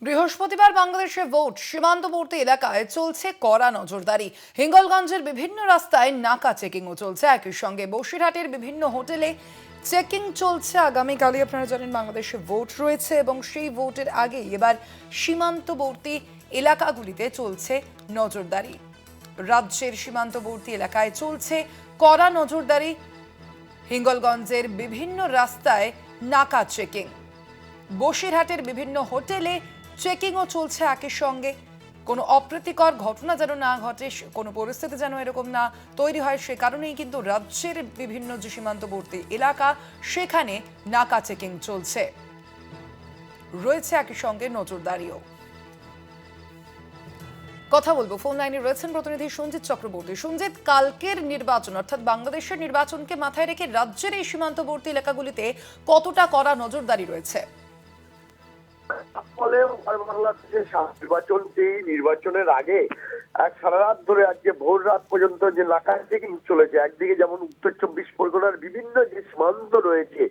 বৃহস্পতিবার বাংলাদেশে ভোট সীমান্তবর্তী এলাকায় চলছে কড়া নজরদারি। হিঙ্গলগঞ্জের বিভিন্ন রাস্তায় নাকা চেকিংও চলছে। একই সঙ্গে বসিরহাটের বিভিন্ন হোটেলে চেকিং চলছে। আগামীকালই আপনারা জানেন বাংলাদেশে ভোট রয়েছে এবং সেই ভোটের আগেই এবার সীমান্তবর্তী এলাকাগুলিতে চলছে নজরদারি। রাজ্যের সীমান্তবর্তী এলাকায় চলছে কড়া নজরদারি। হিঙ্গলগঞ্জের বিভিন্ন রাস্তায় নাকা চেকিং, বসিরহাটের বিভিন্ন হোটেলে চেকিংও চলছে। একই সঙ্গে কোনো অপ্রীতিকর ঘটনা যেন না ঘটে, কোনো পরিস্থিতি যেন এরকম না তৈরি হয়, সে কারণেই কিন্তু রাজ্যের বিভিন্ন যে সীমান্তবর্তী এলাকা সেখানে নাকা চেকিং চলছে, রয়েছে একই সঙ্গে নজরদারিও। কথা বলবো, ফোন লাইনে রয়েছেন প্রতিনিধি সঞ্জিত চক্রবর্তী। সঞ্জিত, কালকের নির্বাচন অর্থাৎ বাংলাদেশের নির্বাচনকে মাথায় রেখে রাজ্যের এই সীমান্তবর্তী এলাকাগুলিতে কতটা কড়া নজরদারি রয়েছে? ফলে বাংলাদেশের নির্বাচনের আগে এক সারা রাত ধরে আজকে ভোর রাত পর্যন্ত যে নাকা চেকিং চলেছে। একদিকে যেমন উত্তর 24 পরগনার বিভিন্ন যে সীমান্ত রয়েছে,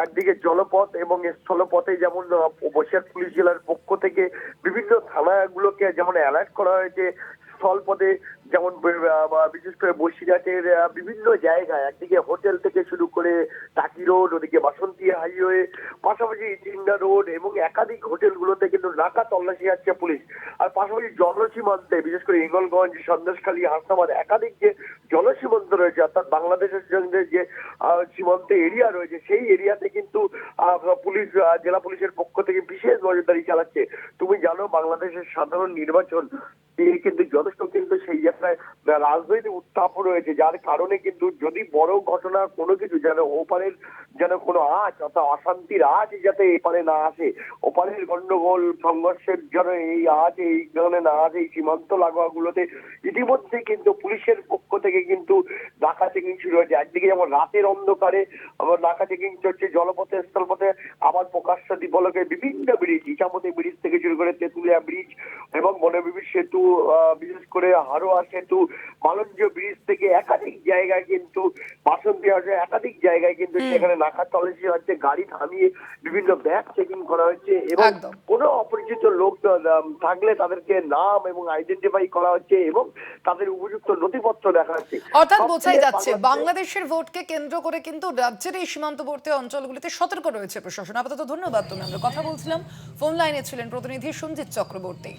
একদিকে জলপথ এবং স্থলপথে যেমন বসিরহাট পুলিশ জেলার পক্ষ থেকে বিভিন্ন থানাগুলোকে যেমন অ্যালার্ট করা হয়েছে, স্থলপথে যেমন বিশেষ করে বসিরহাটের বিভিন্ন জায়গায় একদিকে হোটেল থেকে শুরু করে টাকি রোড, ওদিকে বাসন্তী হাইওয়ে, পাশাপাশি চিন্ডা রোড এবং একাধিক হোটেলগুলোতে কিন্তু নাকা তল্লাশি যাচ্ছে পুলিশ। আর পাশাপাশি জলসীমান্তে বিশেষ করে হিঙ্গলগঞ্জ, সন্দেশখালী, হাসনাবাদ একাধিক যে জলসীমান্ত রয়েছে অর্থাৎ বাংলাদেশের সঙ্গে যে সীমান্ত এরিয়া রয়েছে, সেই এরিয়াতে কিন্তু পুলিশ, জেলা পুলিশের পক্ষ থেকে বিশেষ নজরদারি চালাচ্ছে। তুমি জানো বাংলাদেশের সাধারণ নির্বাচন কিন্তু যথেষ্ট কিন্তু সেই জায়গায় রাজনৈতিক উত্তাপ রয়েছে, যার কারণে কিন্তু যদি বড় ঘটনা কোনো কিছু যেন ওপারের যেন কোনো আঁচ অর্থাৎ অশান্তির আঁচ যাতে এপারে না আসে, ওপারের গন্ডগোল সংঘর্ষের যেন এই আঁচ এই ধরনের না আসে, এই সীমান্ত লাগোয়া গুলোতে ইতিমধ্যে কিন্তু পুলিশের পক্ষ থেকে কিন্তু নাকা চেকিং শুরু হয়েছে। একদিকে যেমন রাতের অন্ধকারে আবার নাকা চেকিং চলছে জলপথে, স্থলপথে, আবার প্রকাশ্য দ্বীপলকে বিভিন্ন ব্রিজ, ইছামতি ব্রিজ থেকে শুরু করে তেঁতুলিয়া ব্রিজ এবং বনবিবি সেতু, বিশেষ করে হারোয়া সেতু, মালঞ্জ ব্রিজ থেকে একাধিক জায়গায় কিন্তু বাসন্তী হাটে একাধিক জায়গায় কিন্তু সেখানে নাকা তল্লাশি হচ্ছে, গাড়ি থামিয়ে বিভিন্ন ব্যাগ চেকিং করা হচ্ছে এবং কোনো অপরিচিত লোক থাকলে তাদেরকে নাম এবং আইডেন্টিফাই করা হচ্ছে এবং তাদের উপযুক্ত নথিপত্র দেখা হচ্ছে। অর্থাৎ বোঝাই যাচ্ছে বাংলাদেশের ভোটকে কেন্দ্র করে কিন্তু রাজ্যের এই সীমান্তবর্তী অঞ্চলগুলিতে সতর্ক রয়েছে প্রশাসন। আপাতত ধন্যবাদ। তুমি আমরা কথা বলছিলাম, ফোন লাইনে ছিলেন প্রতিনিধি সঞ্জিত চক্রবর্তী।